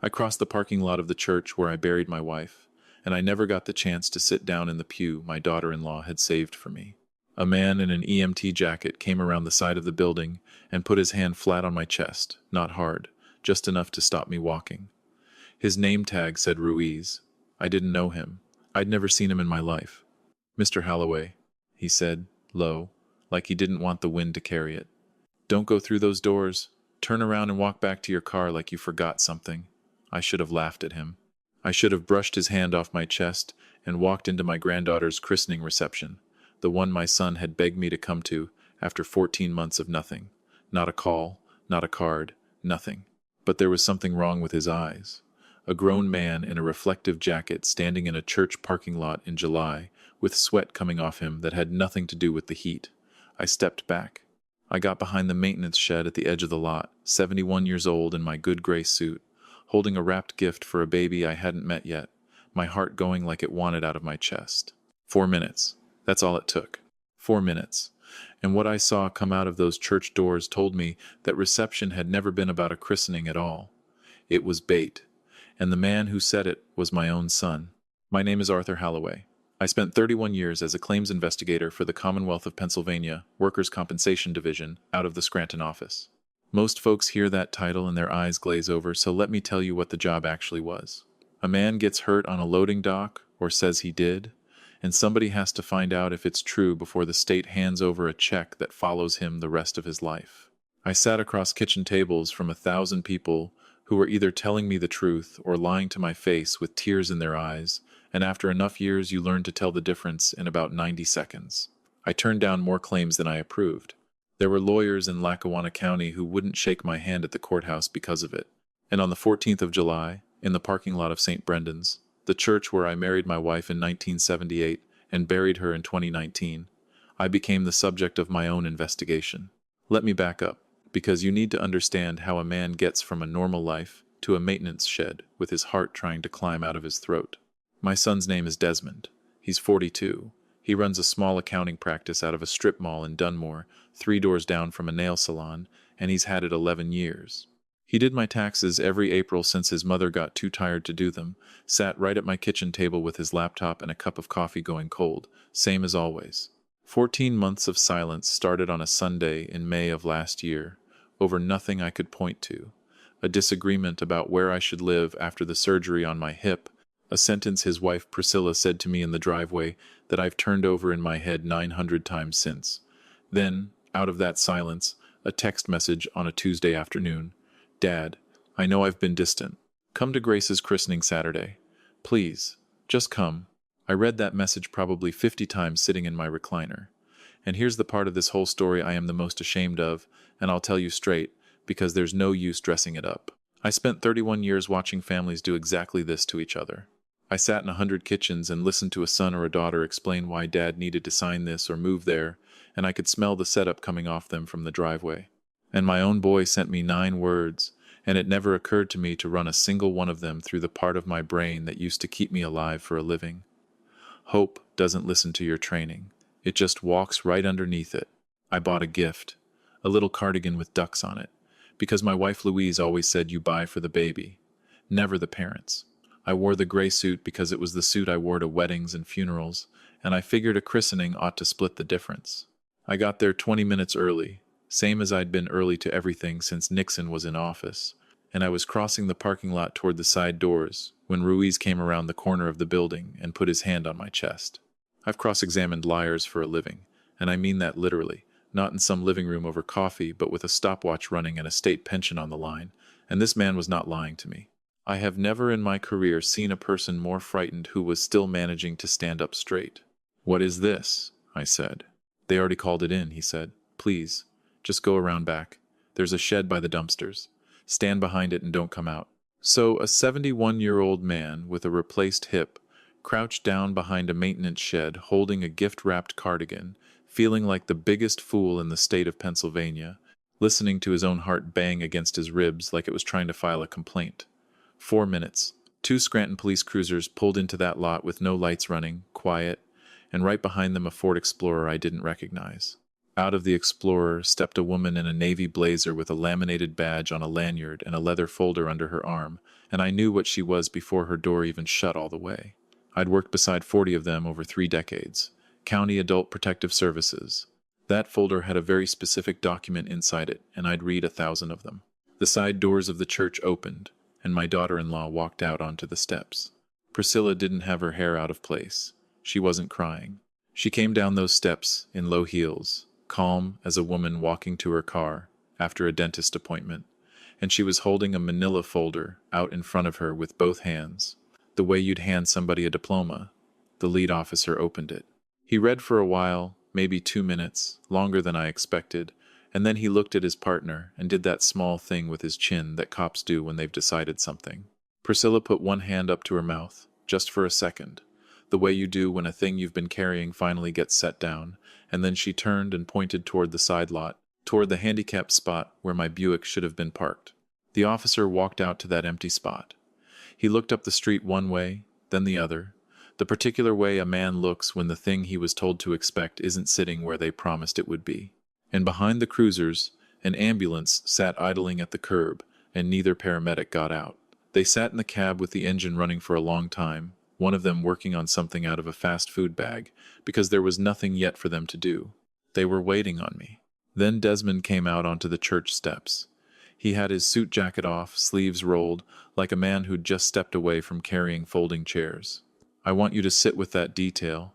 I crossed the parking lot of the church where I buried my wife, and I never got the chance to sit down in the pew my daughter-in-law had saved for me. A man in an EMT jacket came around the side of the building and put his hand flat on my chest, not hard, just enough to stop me walking. His name tag said Ruiz. I didn't know him. I'd never seen him in my life. "Mr. Holloway," he said, low, like he didn't want the wind to carry it. "Don't go through those doors. Turn around and walk back to your car like you forgot something." I should have laughed at him. I should have brushed his hand off my chest and walked into my granddaughter's christening reception, the one my son had begged me to come to after 14 months of nothing. Not a call, not a card, nothing. But there was something wrong with his eyes. A grown man in a reflective jacket standing in a church parking lot in July, with sweat coming off him that had nothing to do with the heat. I stepped back. I got behind the maintenance shed at the edge of the lot, 71 years old in my good gray suit, holding a wrapped gift for a baby I hadn't met yet, my heart going like it wanted out of my chest. 4 minutes. That's all it took. 4 minutes. And what I saw come out of those church doors told me that reception had never been about a christening at all. It was bait. And the man who said it was my own son. My name is Arthur Holloway. I spent 31 years as a claims investigator for the Commonwealth of Pennsylvania Workers' Compensation Division out of the Scranton office. Most folks hear that title and their eyes glaze over, so let me tell you what the job actually was. A man gets hurt on a loading dock, or says he did, and somebody has to find out if it's true before the state hands over a check that follows him the rest of his life. I sat across kitchen tables from 1,000 people who were either telling me the truth or lying to my face with tears in their eyes, and after enough years you learn to tell the difference in about 90 seconds. I turned down more claims than I approved. There were lawyers in Lackawanna County who wouldn't shake my hand at the courthouse because of it. And on the 14th of July, in the parking lot of St. Brendan's, the church where I married my wife in 1978 and buried her in 2019, I became the subject of my own investigation. Let me back up, because you need to understand how a man gets from a normal life to a maintenance shed with his heart trying to climb out of his throat. My son's name is Desmond. He's 42. He runs a small accounting practice out of a strip mall in Dunmore, 3 doors down from a nail salon, and he's had it 11 years. He did my taxes every April since his mother got too tired to do them, sat right at my kitchen table with his laptop and a cup of coffee going cold, same as always. 14 months of silence started on a Sunday in May of last year, over nothing I could point to. A disagreement about where I should live after the surgery on my hip, a sentence his wife Priscilla said to me in the driveway that I've turned over in my head 900 times since. Then, out of that silence, a text message on a Tuesday afternoon. "Dad, I know I've been distant. Come to Grace's christening Saturday. Please, just come." I read that message probably 50 times sitting in my recliner. And here's the part of this whole story I am the most ashamed of, and I'll tell you straight, because there's no use dressing it up. I spent 31 years watching families do exactly this to each other. I sat in 100 kitchens and listened to a son or a daughter explain why dad needed to sign this or move there, and I could smell the setup coming off them from the driveway. And my own boy sent me 9 words, and it never occurred to me to run a single one of them through the part of my brain that used to keep me alive for a living. Hope doesn't listen to your training. It just walks right underneath it. I bought a gift, a little cardigan with ducks on it, because my wife Louise always said you buy for the baby, never the parents. I wore the gray suit because it was the suit I wore to weddings and funerals, and I figured a christening ought to split the difference. I got there 20 minutes early, same as I'd been early to everything since Nixon was in office, and I was crossing the parking lot toward the side doors when Ruiz came around the corner of the building and put his hand on my chest. I've cross-examined liars for a living, and I mean that literally, not in some living room over coffee, but with a stopwatch running and a state pension on the line, and this man was not lying to me. I have never in my career seen a person more frightened who was still managing to stand up straight. "What is this?" I said. "They already called it in," he said. "Please, just go around back. There's a shed by the dumpsters. Stand behind it and don't come out." So a 71-year-old man with a replaced hip crouched down behind a maintenance shed holding a gift-wrapped cardigan, feeling like the biggest fool in the state of Pennsylvania, listening to his own heart bang against his ribs like it was trying to file a complaint. 4 minutes. 2 Scranton police cruisers pulled into that lot with no lights running, quiet, and right behind them a Ford Explorer I didn't recognize. Out of the Explorer stepped a woman in a navy blazer with a laminated badge on a lanyard and a leather folder under her arm, and I knew what she was before her door even shut all the way. I'd worked beside 40 of them over 3 decades. County Adult Protective Services. That folder had a very specific document inside it, and I'd read 1,000 of them. The side doors of the church opened, and my daughter-in-law walked out onto the steps. Priscilla didn't have her hair out of place. She wasn't crying. She came down those steps in low heels, calm as a woman walking to her car after a dentist appointment, and she was holding a manila folder out in front of her with both hands, the way you'd hand somebody a diploma. The lead officer opened it. He read for a while, maybe 2 minutes, longer than I expected, and then he looked at his partner and did that small thing with his chin that cops do when they've decided something. Priscilla put one hand up to her mouth, just for a second, the way you do when a thing you've been carrying finally gets set down, and then she turned and pointed toward the side lot, toward the handicapped spot where my Buick should have been parked. The officer walked out to that empty spot. He looked up the street one way, then the other, the particular way a man looks when the thing he was told to expect isn't sitting where they promised it would be. And behind the cruisers, an ambulance sat idling at the curb, and neither paramedic got out. They sat in the cab with the engine running for a long time, one of them working on something out of a fast food bag, because there was nothing yet for them to do. They were waiting on me. Then Desmond came out onto the church steps. He had his suit jacket off, sleeves rolled, like a man who'd just stepped away from carrying folding chairs. I want you to sit with that detail,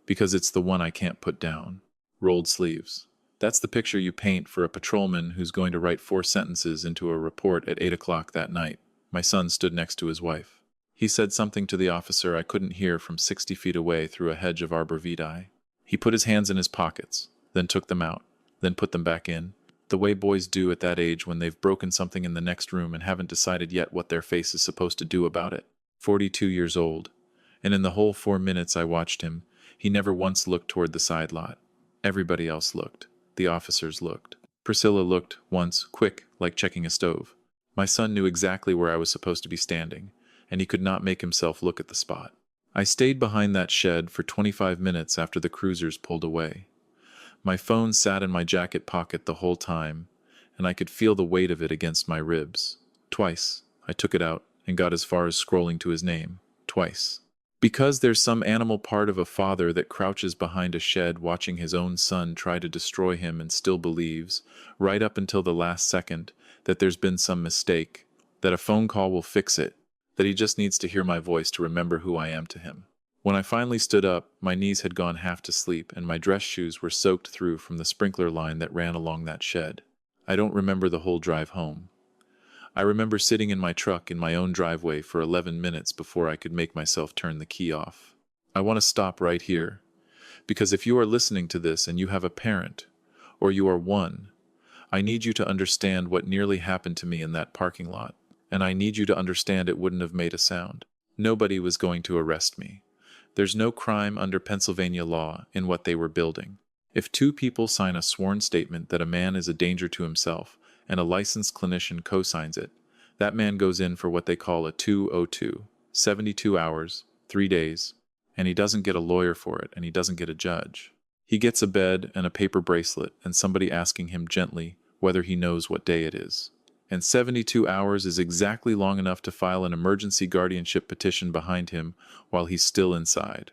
because it's the one I can't put down. Rolled sleeves. That's the picture you paint for a patrolman who's going to write 4 sentences into a report at 8 o'clock that night. My son stood next to his wife. He said something to the officer I couldn't hear from 60 feet away through a hedge of arborvitae. He put his hands in his pockets, then took them out, then put them back in, the way boys do at that age when they've broken something in the next room and haven't decided yet what their face is supposed to do about it. 42 years old. And in the whole 4 minutes I watched him, he never once looked toward the side lot. Everybody else looked. The officers looked. Priscilla looked once, quick, like checking a stove. My son knew exactly where I was supposed to be standing, and he could not make himself look at the spot. I stayed behind that shed for 25 minutes after the cruisers pulled away. My phone sat in my jacket pocket the whole time, and I could feel the weight of it against my ribs. Twice, I took it out and got as far as scrolling to his name. Twice. Because there's some animal part of a father that crouches behind a shed watching his own son try to destroy him and still believes, right up until the last second, that there's been some mistake, that a phone call will fix it, that he just needs to hear my voice to remember who I am to him. When I finally stood up, my knees had gone half to sleep and my dress shoes were soaked through from the sprinkler line that ran along that shed. I don't remember the whole drive home. I remember sitting in my truck in my own driveway for 11 minutes before I could make myself turn the key off. I want to stop right here, because if you are listening to this and you have a parent, or you are one, I need you to understand what nearly happened to me in that parking lot, and I need you to understand it wouldn't have made a sound. Nobody was going to arrest me. There's no crime under Pennsylvania law in what they were building. If 2 people sign a sworn statement that a man is a danger to himself, and a licensed clinician co-signs it, that man goes in for what they call a 202, 72 hours, 3 days, and he doesn't get a lawyer for it, and he doesn't get a judge. He gets a bed and a paper bracelet and somebody asking him gently whether he knows what day it is. And 72 hours is exactly long enough to file an emergency guardianship petition behind him while he's still inside.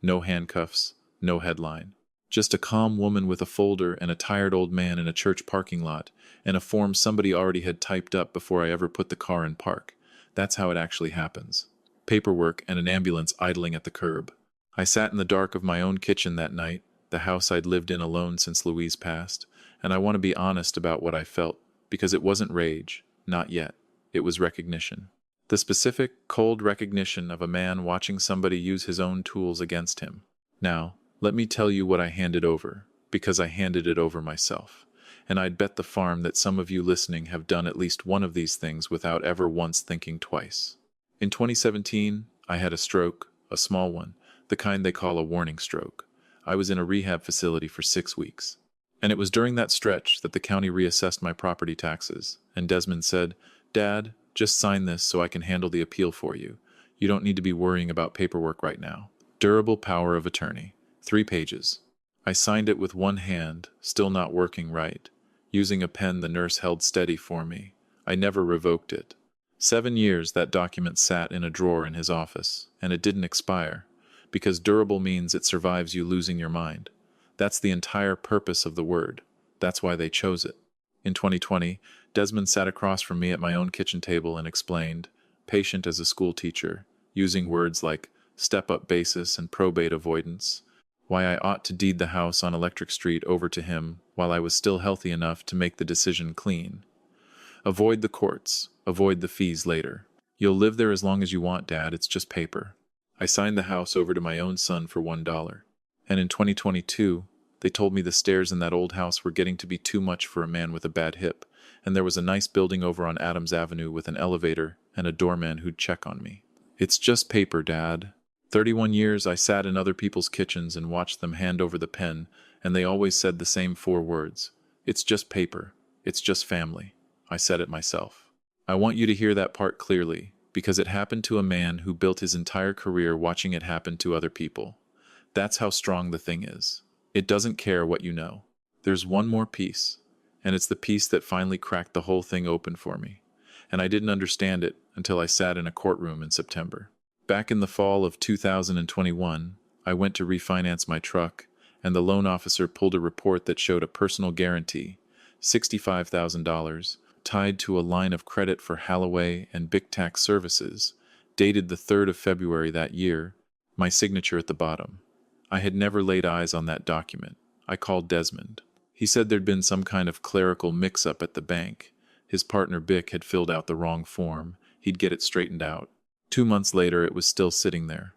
No handcuffs, no headline. Just a calm woman with a folder and a tired old man in a church parking lot, and a form somebody already had typed up before I ever put the car in park. That's how it actually happens. Paperwork and an ambulance idling at the curb. I sat in the dark of my own kitchen that night, the house I'd lived in alone since Louise passed, and I want to be honest about what I felt, because it wasn't rage, not yet. It was recognition. The specific, cold recognition of a man watching somebody use his own tools against him. Now, let me tell you what I handed over, because I handed it over myself. And I'd bet the farm that some of you listening have done at least one of these things without ever once thinking twice. In 2017, I had a stroke, a small one, the kind they call a warning stroke. I was in a rehab facility for 6 weeks. And it was during that stretch that the county reassessed my property taxes, and Desmond said, "Dad, just sign this so I can handle the appeal for you. You don't need to be worrying about paperwork right now. Durable power of attorney. 3 pages. I signed it with one hand, still not working right, using a pen the nurse held steady for me. I never revoked it. 7 years that document sat in a drawer in his office, and it didn't expire, because durable means it survives you losing your mind. That's the entire purpose of the word. That's why they chose it. In 2020, Desmond sat across from me at my own kitchen table and explained, patient as a school teacher, using words like step-up basis and probate avoidance, why I ought to deed the house on Electric Street over to him while I was still healthy enough to make the decision clean. Avoid the courts, avoid the fees later. You'll live there as long as you want, Dad, it's just paper. I signed the house over to my own son for $1. And in 2022, they told me the stairs in that old house were getting to be too much for a man with a bad hip, and there was a nice building over on Adams Avenue with an elevator and a doorman who'd check on me. It's just paper, Dad. 31 years I sat in other people's kitchens and watched them hand over the pen, and they always said the same 4 words. It's just paper. It's just family. I said it myself. I want you to hear that part clearly, because it happened to a man who built his entire career watching it happen to other people. That's how strong the thing is. It doesn't care what you know. There's one more piece, and it's the piece that finally cracked the whole thing open for me. And I didn't understand it until I sat in a courtroom in September. Back in the fall of 2021, I went to refinance my truck, and the loan officer pulled a report that showed a personal guarantee, $65,000, tied to a line of credit for Halloway and Big Tax Services, dated the 3rd of February that year, my signature at the bottom. I had never laid eyes on that document. I called Desmond. He said there'd been some kind of clerical mix-up at the bank. His partner Bick had filled out the wrong form. He'd get it straightened out. 2 months later, it was still sitting there.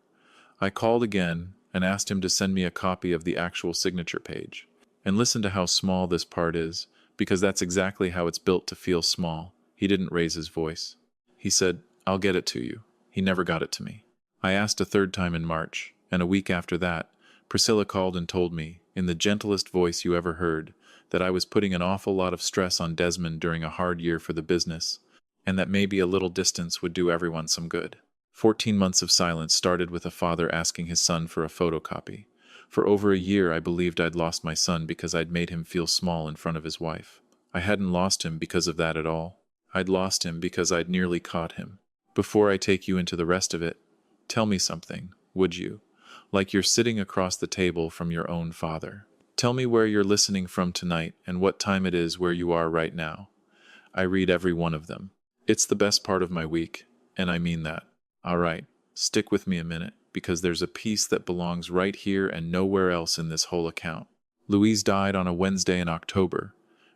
I called again and asked him to send me a copy of the actual signature page. And listen to how small this part is, because that's exactly how it's built to feel small. He didn't raise his voice. He said, I'll get it to you. He never got it to me. I asked a 3rd time in March, and a week after that, Priscilla called and told me, in the gentlest voice you ever heard, that I was putting an awful lot of stress on Desmond during a hard year for the business, and that maybe a little distance would do everyone some good. 14 months of silence started with a father asking his son for a photocopy. For over a year, I believed I'd lost my son because I'd made him feel small in front of his wife. I hadn't lost him because of that at all. I'd lost him because I'd nearly caught him. Before I take you into the rest of it, tell me something, would you? Like you're sitting across the table from your own father. Tell me where you're listening from tonight and what time it is where you are right now. I read every one of them. It's the best part of my week, and I mean that. All right, stick with me a minute, because there's a piece that belongs right here and nowhere else in this whole account. Louise died on a Wednesday in October.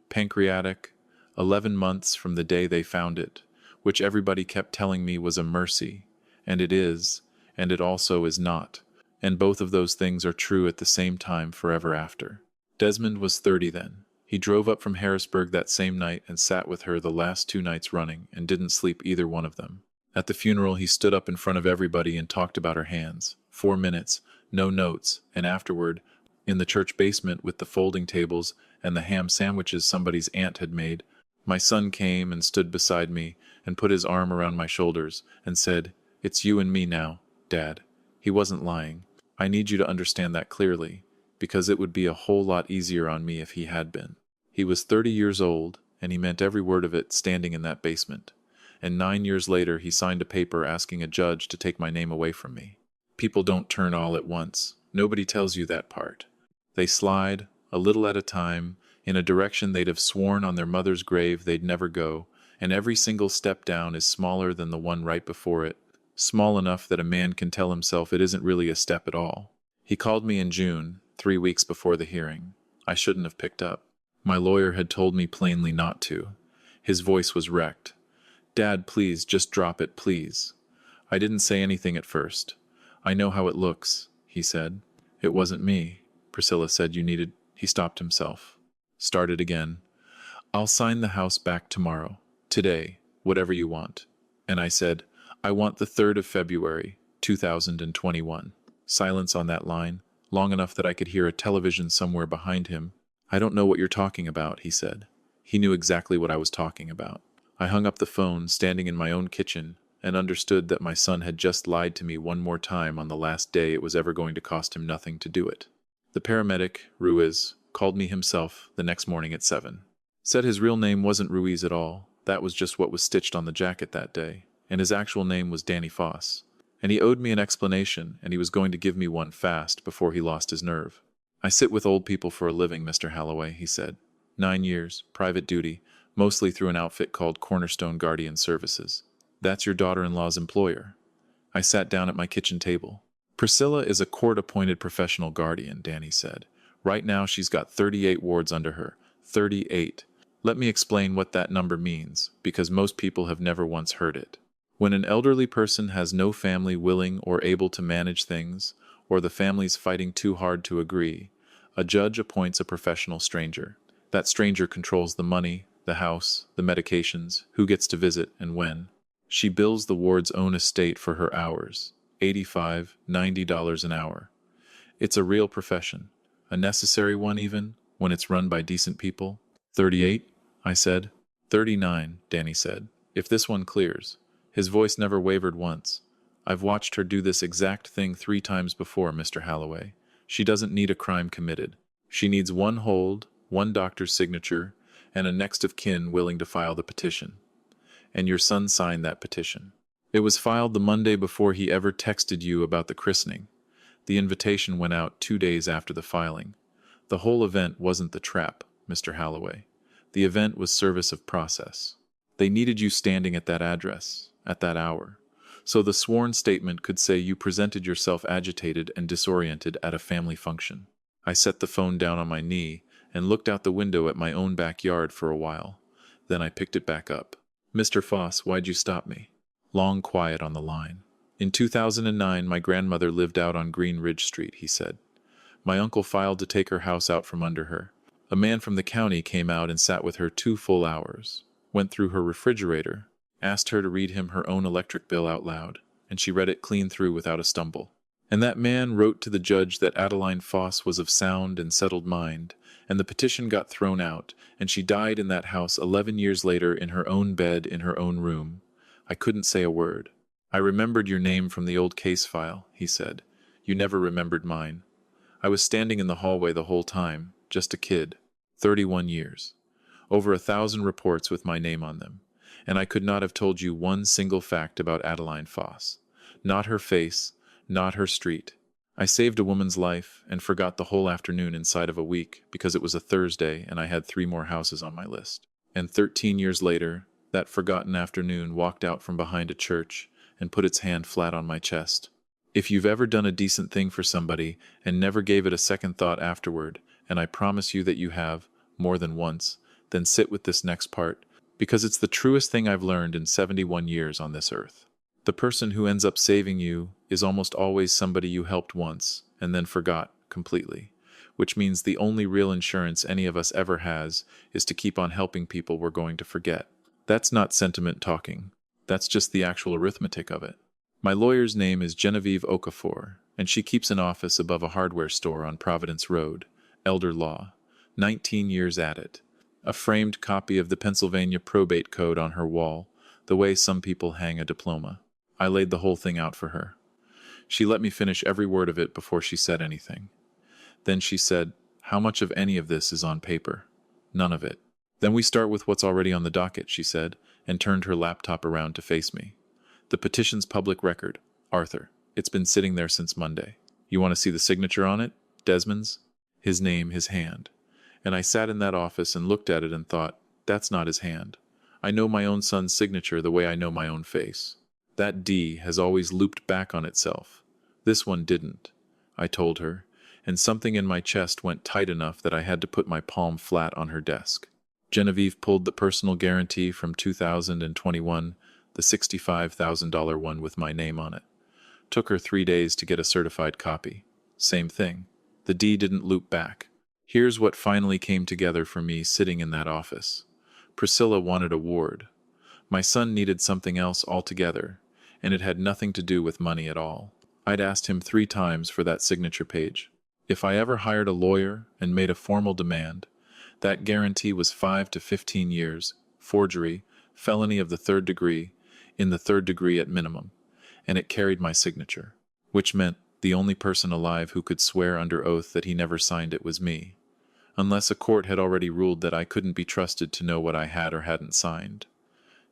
Pancreatic, 11 months from the day they found it, which everybody kept telling me was a mercy. And it is, and it also is not. And both of those things are true at the same time forever after. Desmond was 30 then. He drove up from Harrisburg that same night and sat with her the last 2 nights running and didn't sleep either one of them. At the funeral, he stood up in front of everybody and talked about her hands. 4 minutes, no notes, and afterward, in the church basement with the folding tables and the ham sandwiches somebody's aunt had made, my son came and stood beside me and put his arm around my shoulders and said, "It's you and me now, Dad." He wasn't lying. I need you to understand that clearly, because it would be a whole lot easier on me if he had been. He was 30 years old, and he meant every word of it standing in that basement. And 9 years later, he signed a paper asking a judge to take my name away from me. People don't turn all at once. Nobody tells you that part. They slide, a little at a time, in a direction they'd have sworn on their mother's grave they'd never go, and every single step down is smaller than the one right before it, small enough that a man can tell himself it isn't really a step at all. He called me in June, 3 weeks before the hearing. I shouldn't have picked up. My lawyer had told me plainly not to. His voice was wrecked. "Dad, please, just drop it, please." I didn't say anything at first. "I know how it looks," he said. "It wasn't me." Priscilla said you needed... He stopped himself. Started again. "I'll sign the house back tomorrow. Today, whatever you want." And I said, "I want the 3rd of February, 2021. Silence on that line, long enough that I could hear a television somewhere behind him. "I don't know what you're talking about," he said. He knew exactly what I was talking about. I hung up the phone, standing in my own kitchen, and understood that my son had just lied to me one more time on the last day it was ever going to cost him nothing to do it. The paramedic, Ruiz, called me himself the next morning at 7. Said his real name wasn't Ruiz at all. That was just what was stitched on the jacket that day. And his actual name was Danny Foss. And he owed me an explanation, and he was going to give me one fast before he lost his nerve. I sit with old people for a living, Mr. Halloway, he said. 9 years, private duty, mostly through an outfit called Cornerstone Guardian Services. That's your daughter-in-law's employer. I sat down at my kitchen table. Priscilla is a court-appointed professional guardian, Danny said. Right now she's got 38 wards under her. 38. Let me explain what that number means, because most people have never once heard it. When an elderly person has no family willing or able to manage things, or the family's fighting too hard to agree, a judge appoints a professional stranger. That stranger controls the money, the house, the medications, who gets to visit, and when. She bills the ward's own estate for her hours, $85, $90 an hour. It's a real profession, a necessary one even, when it's run by decent people. 38, I said. 39, Danny said. If this one clears. His voice never wavered once. I've watched her do this exact thing 3 times before, Mr. Halloway. She doesn't need a crime committed. She needs one hold, one doctor's signature, and a next of kin willing to file the petition. And your son signed that petition. It was filed the Monday before he ever texted you about the christening. The invitation went out 2 days after the filing. The whole event wasn't the trap, Mr. Halloway. The event was service of process. They needed you standing at that address, at that hour, so the sworn statement could say you presented yourself agitated and disoriented at a family function. I set the phone down on my knee and looked out the window at my own backyard for a while. Then I picked it back up. Mr. Foss, why'd you stop me? Long quiet on the line. In 2009, my grandmother lived out on Green Ridge Street, he said. My uncle filed to take her house out from under her. A man from the county came out and sat with her 2 full hours, went through her refrigerator, asked her to read him her own electric bill out loud, and she read it clean through without a stumble. And that man wrote to the judge that Adeline Foss was of sound and settled mind, and the petition got thrown out, and she died in that house 11 years later in her own bed in her own room. I couldn't say a word. I remembered your name from the old case file, he said. You never remembered mine. I was standing in the hallway the whole time, just a kid, 31 years. Over 1,000 reports with my name on them. And I could not have told you one single fact about Adeline Foss. Not her face, not her street. I saved a woman's life and forgot the whole afternoon inside of a week because it was a Thursday and I had 3 more houses on my list. And 13 years later, that forgotten afternoon walked out from behind a church and put its hand flat on my chest. If you've ever done a decent thing for somebody and never gave it a second thought afterward, and I promise you that you have, more than once, then sit with this next part, because it's the truest thing I've learned in 71 years on this earth. The person who ends up saving you is almost always somebody you helped once and then forgot completely, which means the only real insurance any of us ever has is to keep on helping people we're going to forget. That's not sentiment talking. That's just the actual arithmetic of it. My lawyer's name is Genevieve Okafor, and she keeps an office above a hardware store on Providence Road, Elder Law, 19 years at it. A framed copy of the Pennsylvania probate code on her wall, the way some people hang a diploma. I laid the whole thing out for her. She let me finish every word of it before she said anything. Then she said, "How much of any of this is on paper?" "None of it." "Then we start with what's already on the docket," she said, and turned her laptop around to face me. "The petition's public record. Arthur. It's been sitting there since Monday. You want to see the signature on it? Desmond's? His name, his hand." And I sat in that office and looked at it and thought, that's not his hand. I know my own son's signature the way I know my own face. That D has always looped back on itself. This one didn't, I told her, and something in my chest went tight enough that I had to put my palm flat on her desk. Genevieve pulled the personal guarantee from 2021, the $65,000 one with my name on it. Took her 3 days to get a certified copy. Same thing. The D didn't loop back. Here's what finally came together for me sitting in that office. Priscilla wanted a ward. My son needed something else altogether, and it had nothing to do with money at all. I'd asked him 3 times for that signature page. If I ever hired a lawyer and made a formal demand, that guarantee was 5 to 15 years, forgery, felony of the 3rd degree, in the 3rd degree at minimum, and it carried my signature, which meant The only person alive who could swear under oath that he never signed it was me. Unless a court had already ruled that I couldn't be trusted to know what I had or hadn't signed.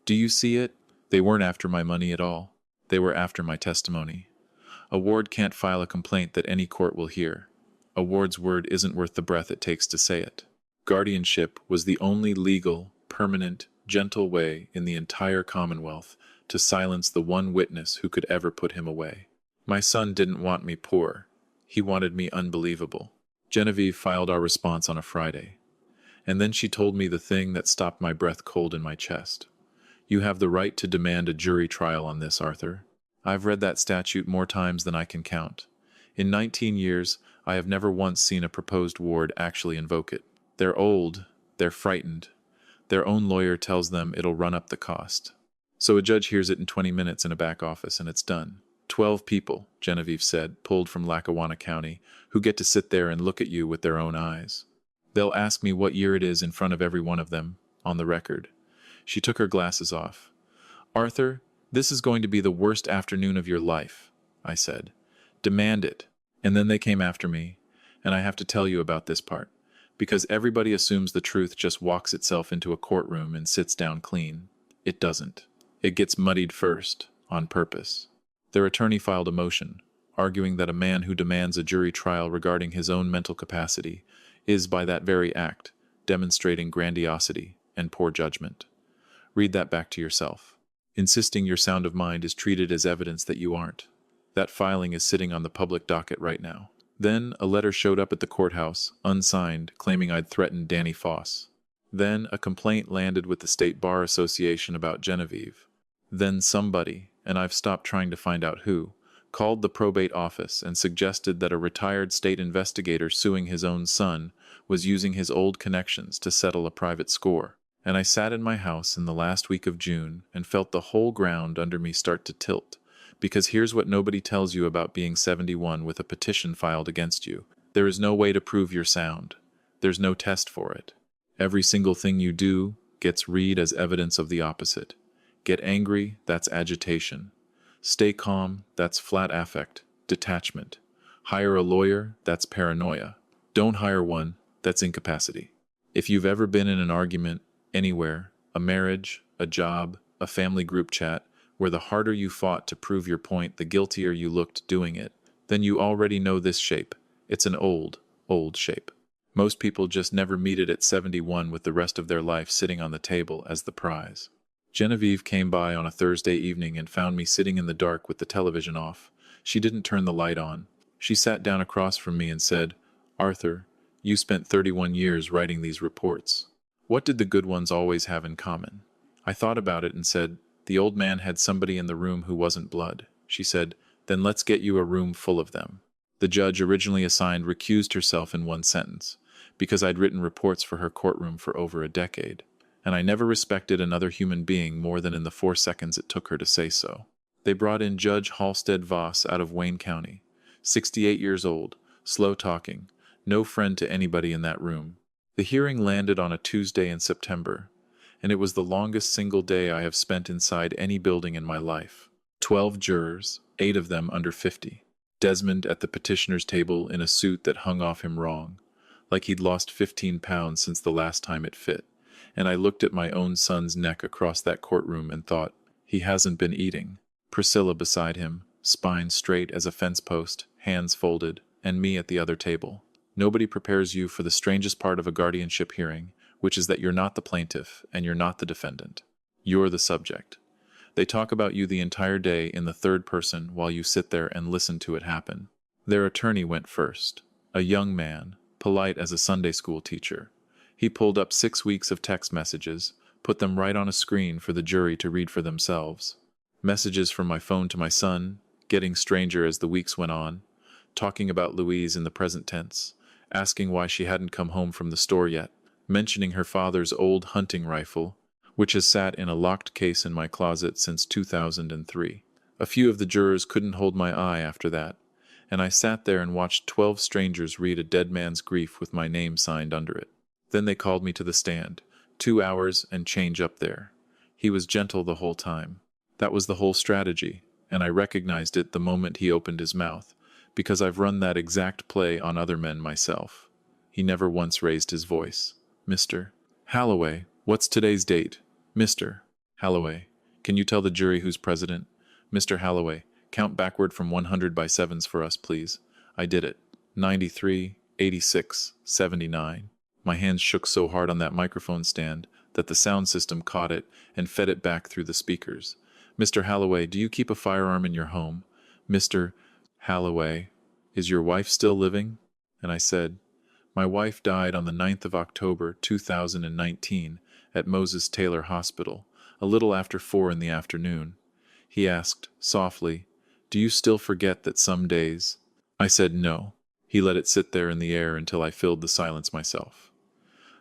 Do you see it? They weren't after my money at all. They were after my testimony. A ward can't file a complaint that any court will hear. A ward's word isn't worth the breath it takes to say it. Guardianship was the only legal, permanent, gentle way in the entire Commonwealth to silence the one witness who could ever put him away. My son didn't want me poor. He wanted me unbelievable. Genevieve filed our response on a Friday. And then she told me the thing that stopped my breath cold in my chest. You have the right to demand a jury trial on this, Arthur. I've read that statute more times than I can count. In 19 years, I have never once seen a proposed ward actually invoke it. They're old, they're frightened. Their own lawyer tells them it'll run up the cost. So a judge hears it in 20 minutes in a back office and it's done. 12 people, Genevieve said, pulled from Lackawanna County, who get to sit there and look at you with their own eyes. They'll ask me what year it is in front of every one of them, on the record. She took her glasses off. Arthur, this is going to be the worst afternoon of your life, I said. Demand it. And then they came after me, and I have to tell you about this part, because everybody assumes the truth just walks itself into a courtroom and sits down clean. It doesn't. It gets muddied first, on purpose. Their attorney filed a motion, arguing that a man who demands a jury trial regarding his own mental capacity is, by that very act, demonstrating grandiosity and poor judgment. Read that back to yourself. Insisting your sound of mind is treated as evidence that you aren't. That filing is sitting on the public docket right now. Then a letter showed up at the courthouse, unsigned, claiming I'd threatened Danny Foss. Then a complaint landed with the State Bar Association about Genevieve. Then somebody, and I've stopped trying to find out who, called the probate office and suggested that a retired state investigator suing his own son was using his old connections to settle a private score. And I sat in my house in the last week of June and felt the whole ground under me start to tilt. Because here's what nobody tells you about being 71 with a petition filed against you. There is no way to prove you're sound. There's no test for it. Every single thing you do gets read as evidence of the opposite. Get angry, that's agitation. Stay calm, that's flat affect, detachment. Hire a lawyer, that's paranoia. Don't hire one, that's incapacity. If you've ever been in an argument, anywhere, a marriage, a job, a family group chat, where the harder you fought to prove your point, the guiltier you looked doing it, then you already know this shape. It's an old, old shape. Most people just never meet it at 71 with the rest of their life sitting on the table as the prize. Genevieve came by on a Thursday evening and found me sitting in the dark with the television off. She didn't turn the light on. She sat down across from me and said, Arthur, you spent 31 years writing these reports. What did the good ones always have in common? I thought about it and said, the old man had somebody in the room who wasn't blood. She said, then let's get you a room full of them. The judge originally assigned recused herself in one sentence, because I'd written reports for her courtroom for over a decade, and I never respected another human being more than in the 4 seconds it took her to say so. They brought in Judge Halstead Voss out of Wayne County, 68 years old, slow-talking, no friend to anybody in that room. The hearing landed on a Tuesday in September, and it was the longest single day I have spent inside any building in my life. 12 jurors, 8 of them under 50. Desmond at the petitioner's table in a suit that hung off him wrong, like he'd lost 15 pounds since the last time it fit. And I looked at my own son's neck across that courtroom and thought, he hasn't been eating. Priscilla beside him, spine straight as a fence post, hands folded, and me at the other table. Nobody prepares you for the strangest part of a guardianship hearing, which is that you're not the plaintiff and you're not the defendant. You're the subject. They talk about you the entire day in the third person while you sit there and listen to it happen. Their attorney went first, a young man, polite as a Sunday school teacher. He pulled up 6 weeks of text messages, put them right on a screen for the jury to read for themselves. Messages from my phone to my son, getting stranger as the weeks went on, talking about Louise in the present tense, asking why she hadn't come home from the store yet, mentioning her father's old hunting rifle, which has sat in a locked case in my closet since 2003. A few of the jurors couldn't hold my eye after that, and I sat there and watched 12 strangers read a dead man's grief with my name signed under it. Then they called me to the stand, 2 hours and change up there. He was gentle the whole time. That was the whole strategy, and I recognized it the moment he opened his mouth, because I've run that exact play on other men myself. He never once raised his voice. Mr. Holloway, what's today's date? Mr. Holloway, can you tell the jury who's president? Mr. Holloway, count backward from 100 by sevens for us, please. I did it. 93, 86, 79. My hands shook so hard on that microphone stand that the sound system caught it and fed it back through the speakers. Mr. Holloway, do you keep a firearm in your home? Mr. Holloway, is your wife still living? And I said, my wife died on the 9th of October, 2019, at Moses Taylor Hospital, a little after 4 in the afternoon. He asked, softly, do you still forget that some days? I said no. He let it sit there in the air until I filled the silence myself.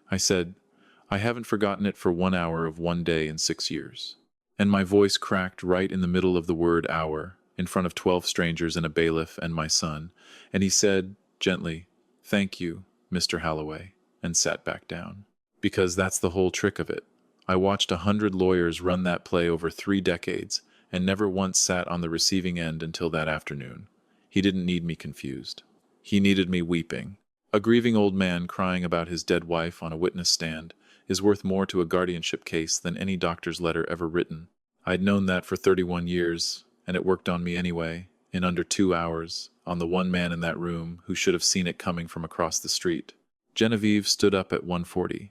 I said, I haven't forgotten it for 1 hour of one day in 6 years. And my voice cracked right in the middle of the word hour, in front of 12 strangers and a bailiff and my son, and he said, gently, thank you, Mr. Holloway, and sat back down. Because that's the whole trick of it. I watched 100 lawyers run that play over 3 decades, and never once sat on the receiving end until that afternoon. He didn't need me confused. He needed me weeping. A grieving old man crying about his dead wife on a witness stand is worth more to a guardianship case than any doctor's letter ever written. I'd known that for 31 years, and it worked on me anyway, in under 2 hours, on the one man in that room who should have seen it coming from across the street. Genevieve stood up at 1:40.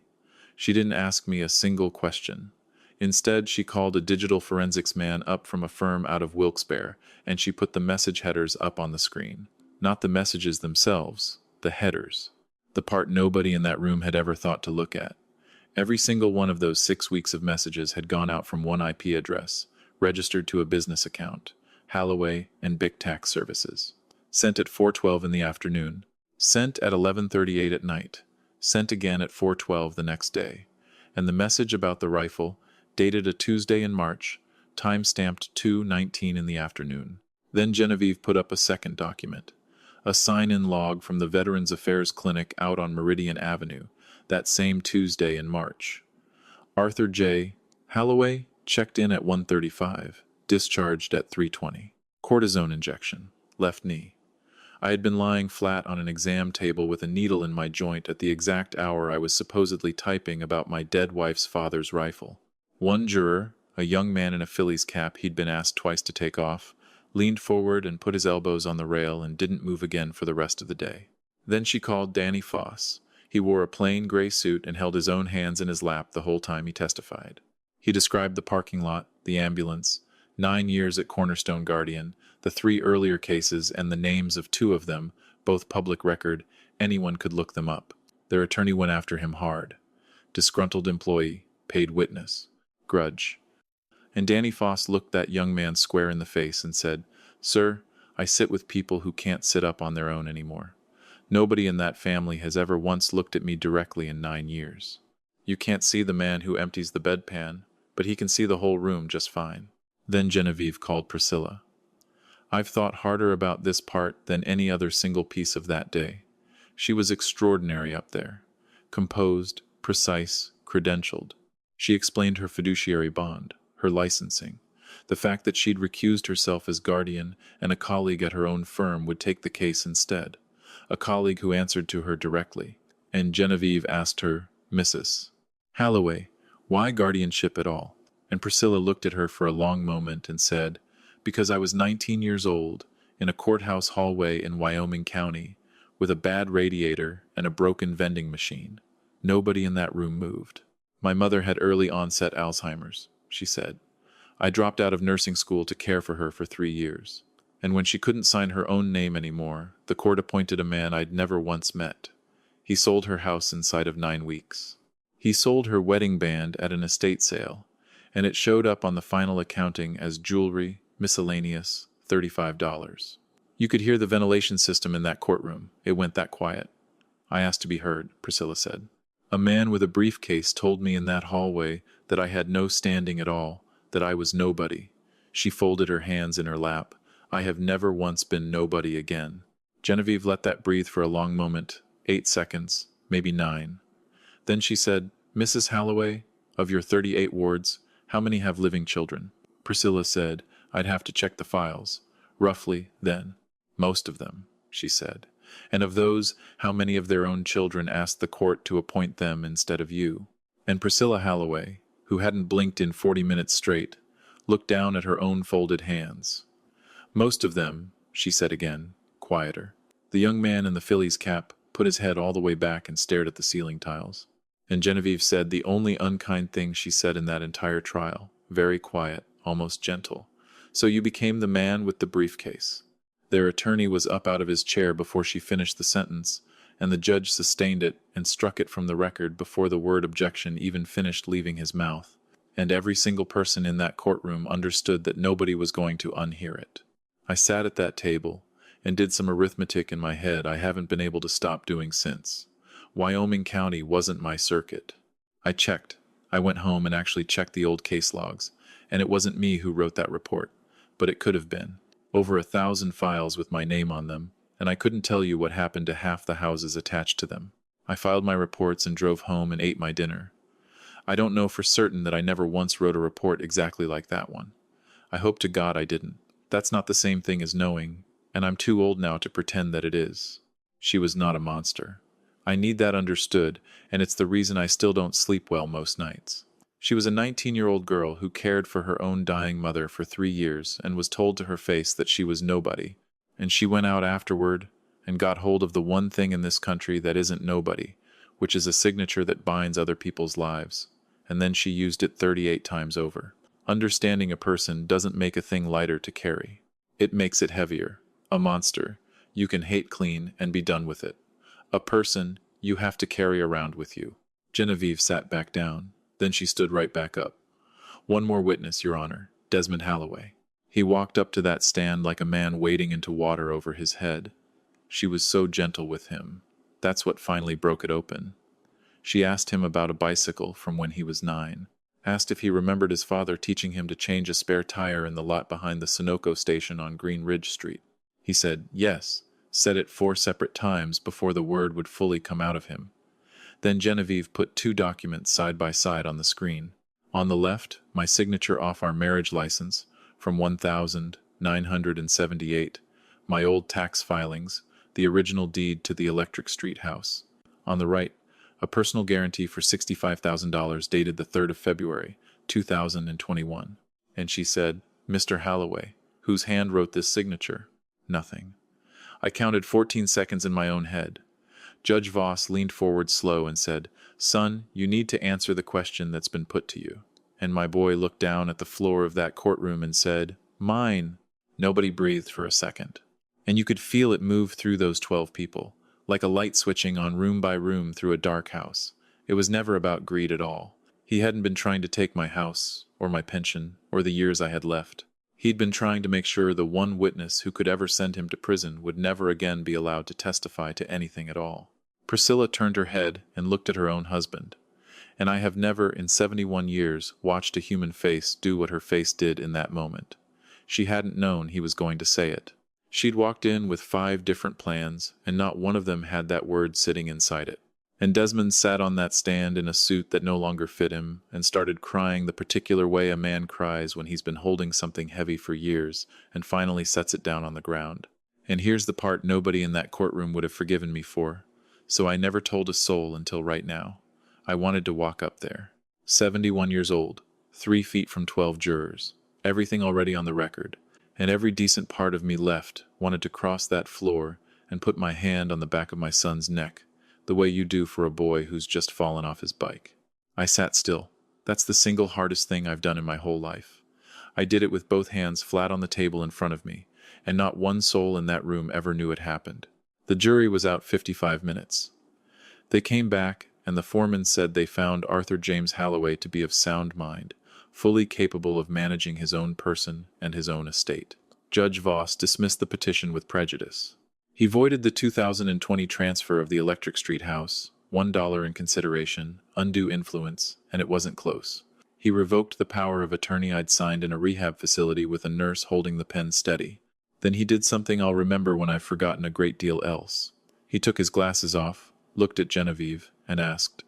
She didn't ask me a single question. Instead, she called a digital forensics man up from a firm out of Wilkes-Barre, and she put the message headers up on the screen. Not the messages themselves, the headers. The part nobody in that room had ever thought to look at. Every single one of those 6 weeks of messages had gone out from one IP address, registered to a business account, Holloway and Bic Tax Services. Sent at 4:12 in the afternoon. Sent at 11:38 at night. Sent again at 4:12 the next day. And the message about the rifle, dated a Tuesday in March, time-stamped 2:19 in the afternoon. Then Genevieve put up a second document. A sign-in log from the Veterans Affairs Clinic out on Meridian Avenue, that same Tuesday in March. Arthur J. Holloway checked in at 1:35, discharged at 3:20. Cortisone injection, left knee. I had been lying flat on an exam table with a needle in my joint at the exact hour I was supposedly typing about my dead wife's father's rifle. One juror, a young man in a Phillies cap he'd been asked twice to take off, leaned forward and put his elbows on the rail and didn't move again for the rest of the day. Then she called Danny Foss. He wore a plain gray suit and held his own hands in his lap the whole time he testified. He described the parking lot, the ambulance, 9 years at Cornerstone Guardian, the 3 earlier cases and the names of 2 of them, both public record, anyone could look them up. Their attorney went after him hard. Disgruntled employee, paid witness, grudge. And Danny Foss looked that young man square in the face and said, Sir, I sit with people who can't sit up on their own anymore. Nobody in that family has ever once looked at me directly in 9 years. You can't see the man who empties the bedpan, but he can see the whole room just fine. Then Genevieve called Priscilla. I've thought harder about this part than any other single piece of that day. She was extraordinary up there. Composed, precise, credentialed. She explained her fiduciary bond, her licensing, the fact that she'd recused herself as guardian and a colleague at her own firm would take the case instead, a colleague who answered to her directly. And Genevieve asked her, Mrs. Holloway, why guardianship at all? And Priscilla looked at her for a long moment and said, because I was 19 years old, in a courthouse hallway in Wyoming County, with a bad radiator and a broken vending machine. Nobody in that room moved. My mother had early onset Alzheimer's, she said. I dropped out of nursing school to care for her for 3 years. And when she couldn't sign her own name anymore, the court appointed a man I'd never once met. He sold her house inside of 9 weeks. He sold her wedding band at an estate sale, and it showed up on the final accounting as jewelry, miscellaneous, $35. You could hear the ventilation system in that courtroom. It went that quiet. I asked to be heard, Priscilla said. A man with a briefcase told me in that hallway that I had no standing at all, that I was nobody. She folded her hands in her lap. I have never once been nobody again. Genevieve let that breathe for a long moment, 8 seconds, maybe 9. Then she said, Mrs. Holloway, of your 38 wards, how many have living children? Priscilla said, I'd have to check the files. Roughly, then. Most of them, she said. And of those, how many of their own children asked the court to appoint them instead of you? And Priscilla Holloway, who hadn't blinked in 40 minutes straight, looked down at her own folded hands. Most of them, she said again, quieter. The young man in the Phillies cap put his head all the way back and stared at the ceiling tiles. And Genevieve said the only unkind thing she said in that entire trial, very quiet, almost gentle. So you became the man with the briefcase. Their attorney was up out of his chair before she finished the sentence, and the judge sustained it and struck it from the record before the word objection even finished leaving his mouth. And every single person in that courtroom understood that nobody was going to unhear it. I sat at that table and did some arithmetic in my head I haven't been able to stop doing since. Wyoming County wasn't my circuit. I checked. I went home and actually checked the old case logs, and it wasn't me who wrote that report, but it could have been. Over 1,000 files with my name on them, and I couldn't tell you what happened to half the houses attached to them. I filed my reports and drove home and ate my dinner. I don't know for certain that I never once wrote a report exactly like that one. I hope to God I didn't. That's not the same thing as knowing, and I'm too old now to pretend that it is. She was not a monster. I need that understood, and it's the reason I still don't sleep well most nights. She was a 19-year-old girl who cared for her own dying mother for 3 years and was told to her face that she was nobody. And she went out afterward and got hold of the one thing in this country that isn't nobody, which is a signature that binds other people's lives. And then she used it 38 times over. Understanding a person doesn't make a thing lighter to carry. It makes it heavier. A monster, you can hate clean and be done with it. A person, you have to carry around with you. Genevieve sat back down. Then she stood right back up. One more witness, Your Honor, Desmond Holloway. He walked up to that stand like a man wading into water over his head. She was so gentle with him. That's what finally broke it open. She asked him about a bicycle from when he was 9. Asked if he remembered his father teaching him to change a spare tire in the lot behind the Sunoco station on Green Ridge Street. He said, yes, said it 4 separate times before the word would fully come out of him. Then Genevieve put 2 documents side by side on the screen. On the left, my signature off our marriage license from 1978, my old tax filings, the original deed to the Electric Street house. On the right, a personal guarantee for $65,000 dated the 3rd of February, 2021. And she said, Mr. Holloway, whose hand wrote this signature? Nothing. I counted 14 seconds in my own head. Judge Voss leaned forward slow and said, son, you need to answer the question that's been put to you. And my boy looked down at the floor of that courtroom and said, mine. Nobody breathed for a second. And you could feel it move through those 12 people, like a light switching on room by room through a dark house. It was never about greed at all. He hadn't been trying to take my house, or my pension, or the years I had left. He'd been trying to make sure the one witness who could ever send him to prison would never again be allowed to testify to anything at all. Priscilla turned her head and looked at her own husband. And I have never, in 71 years, watched a human face do what her face did in that moment. She hadn't known he was going to say it. She'd walked in with 5 different plans, and not one of them had that word sitting inside it. And Desmond sat on that stand in a suit that no longer fit him and started crying the particular way a man cries when he's been holding something heavy for years and finally sets it down on the ground. And here's the part nobody in that courtroom would have forgiven me for. So I never told a soul until right now. I wanted to walk up there. 71 years old, 3 feet from 12 jurors, everything already on the record, and every decent part of me left wanted to cross that floor and put my hand on the back of my son's neck, the way you do for a boy who's just fallen off his bike. I sat still. That's the single hardest thing I've done in my whole life. I did it with both hands flat on the table in front of me, and not one soul in that room ever knew it happened. The jury was out 55 minutes. They came back, and the foreman said they found Arthur James Holloway to be of sound mind, fully capable of managing his own person and his own estate. Judge Voss dismissed the petition with prejudice. He voided the 2020 transfer of the Electric Street house, $1 in consideration, undue influence, and it wasn't close. He revoked the power of attorney I'd signed in a rehab facility with a nurse holding the pen steady. Then he did something I'll remember when I've forgotten a great deal else. He took his glasses off, looked at Genevieve, and asked,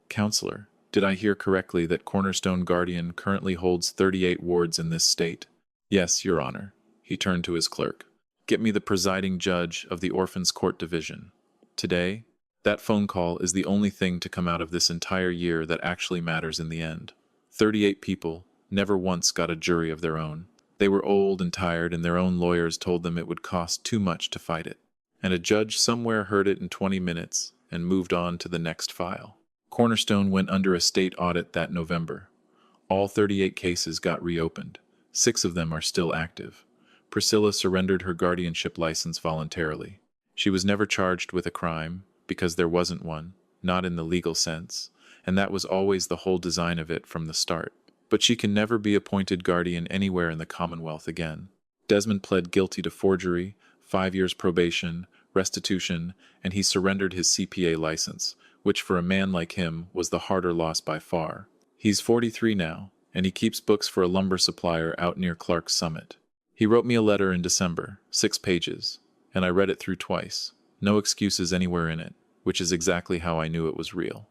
Counselor, did I hear correctly that Cornerstone Guardian currently holds 38 wards in this state? Yes, Your Honor. He turned to his clerk. Get me the presiding judge of the Orphans Court Division. Today, that phone call is the only thing to come out of this entire year that actually matters in the end. 38 people never once got a jury of their own. They were old and tired, and their own lawyers told them it would cost too much to fight it. And a judge somewhere heard it in 20 minutes and moved on to the next file. Cornerstone went under a state audit that November. All 38 cases got reopened. 6 of them are still active. Priscilla surrendered her guardianship license voluntarily. She was never charged with a crime, because there wasn't one, not in the legal sense, and that was always the whole design of it from the start. But she can never be appointed guardian anywhere in the Commonwealth again. Desmond pled guilty to forgery, 5 years probation, restitution, and he surrendered his CPA license, which for a man like him was the harder loss by far. He's 43 now, and he keeps books for a lumber supplier out near Clark's Summit. He wrote me a letter in December, 6 pages, and I read it through twice. No excuses anywhere in it, which is exactly how I knew it was real.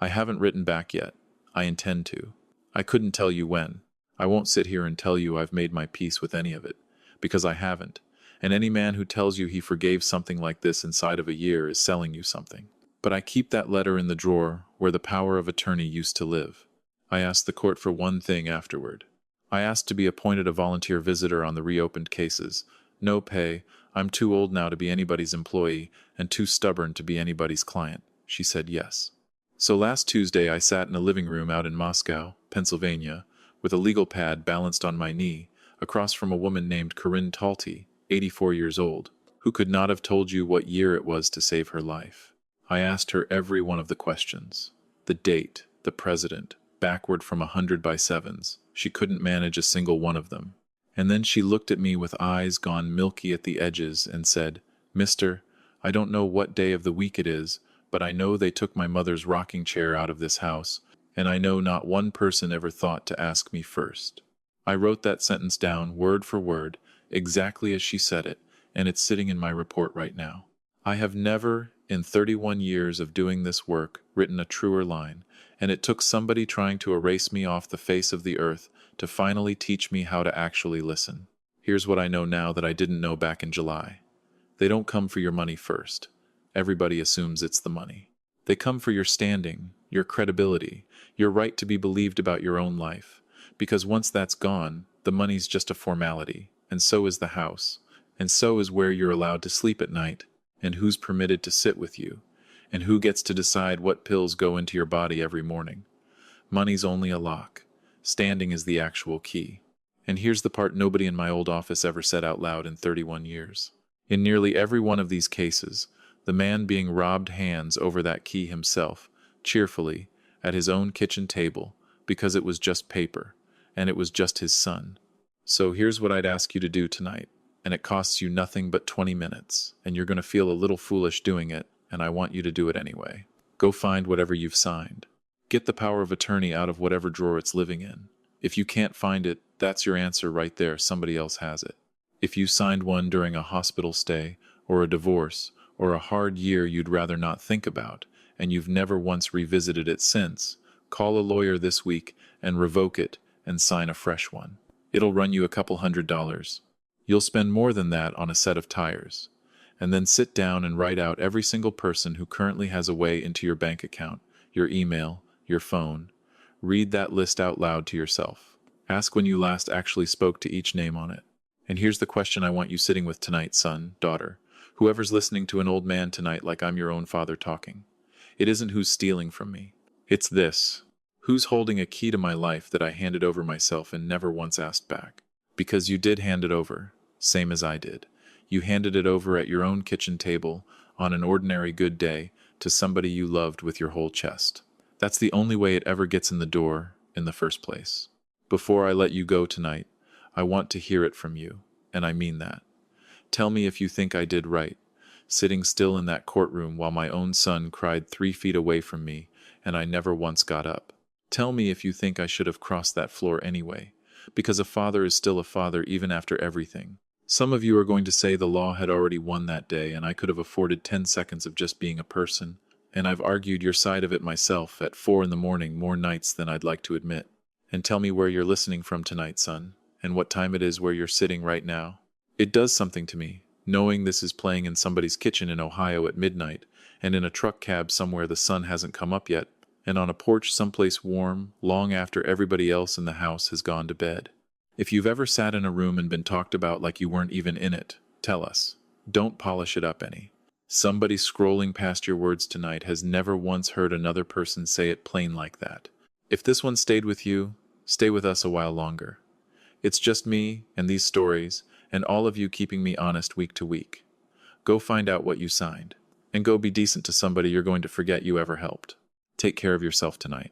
I haven't written back yet. I intend to. I couldn't tell you when. I won't sit here and tell you I've made my peace with any of it, because I haven't. And any man who tells you he forgave something like this inside of a year is selling you something. But I keep that letter in the drawer where the power of attorney used to live. I asked the court for one thing afterward. I asked to be appointed a volunteer visitor on the reopened cases. No pay. I'm too old now to be anybody's employee and too stubborn to be anybody's client. She said yes. So last Tuesday I sat in a living room out in Moscow, Pennsylvania, with a legal pad balanced on my knee, across from a woman named Corinne Talty, 84 years old, who could not have told you what year it was to save her life. I asked her every one of the questions. The date, the president, backward from 100 by 7s. She couldn't manage a single one of them. And then she looked at me with eyes gone milky at the edges and said, "Mister, I don't know what day of the week it is, but I know they took my mother's rocking chair out of this house, and I know not one person ever thought to ask me first." I wrote that sentence down word for word, exactly as she said it, and it's sitting in my report right now. I have never, in 31 years of doing this work, written a truer line, and it took somebody trying to erase me off the face of the earth to finally teach me how to actually listen. Here's what I know now that I didn't know back in July. They don't come for your money first. Everybody assumes it's the money. They come for your standing, your credibility, your right to be believed about your own life. Because once that's gone, the money's just a formality, and so is the house, and so is where you're allowed to sleep at night, and who's permitted to sit with you, and who gets to decide what pills go into your body every morning. Money's only a lock. Standing is the actual key. And here's the part nobody in my old office ever said out loud in 31 years. In nearly every one of these cases, the man being robbed hands over that key himself, cheerfully, at his own kitchen table, because it was just paper, and it was just his son. So here's what I'd ask you to do tonight, and it costs you nothing but 20 minutes, and you're going to feel a little foolish doing it, and I want you to do it anyway. Go find whatever you've signed. Get the power of attorney out of whatever drawer it's living in. If you can't find it, that's your answer right there. Somebody else has it. If you signed one during a hospital stay, or a divorce, or a hard year you'd rather not think about, and you've never once revisited it since, call a lawyer this week and revoke it and sign a fresh one. It'll run you a couple $100. You'll spend more than that on a set of tires. And then sit down and write out every single person who currently has a way into your bank account, your email, your phone. Read that list out loud to yourself. Ask when you last actually spoke to each name on it. And here's the question I want you sitting with tonight, son, daughter, whoever's listening to an old man tonight like I'm your own father talking. It isn't who's stealing from me. It's this. Who's holding a key to my life that I handed over myself and never once asked back? Because you did hand it over, same as I did. You handed it over at your own kitchen table on an ordinary good day to somebody you loved with your whole chest. That's the only way it ever gets in the door in the first place. Before I let you go tonight, I want to hear it from you, and I mean that. Tell me if you think I did right, sitting still in that courtroom while my own son cried 3 feet away from me and I never once got up. Tell me if you think I should have crossed that floor anyway, because a father is still a father even after everything. Some of you are going to say the law had already won that day and I could have afforded 10 seconds of just being a person, and I've argued your side of it myself at 4 in the morning more nights than I'd like to admit. And tell me where you're listening from tonight, son, and what time it is where you're sitting right now. It does something to me, knowing this is playing in somebody's kitchen in Ohio at midnight, and in a truck cab somewhere the sun hasn't come up yet, and on a porch someplace warm, long after everybody else in the house has gone to bed. If you've ever sat in a room and been talked about like you weren't even in it, tell us. Don't polish it up any. Somebody scrolling past your words tonight has never once heard another person say it plain like that. If this one stayed with you, stay with us a while longer. It's just me and these stories, and all of you keeping me honest week to week. Go find out what you signed, and go be decent to somebody you're going to forget you ever helped. Take care of yourself tonight.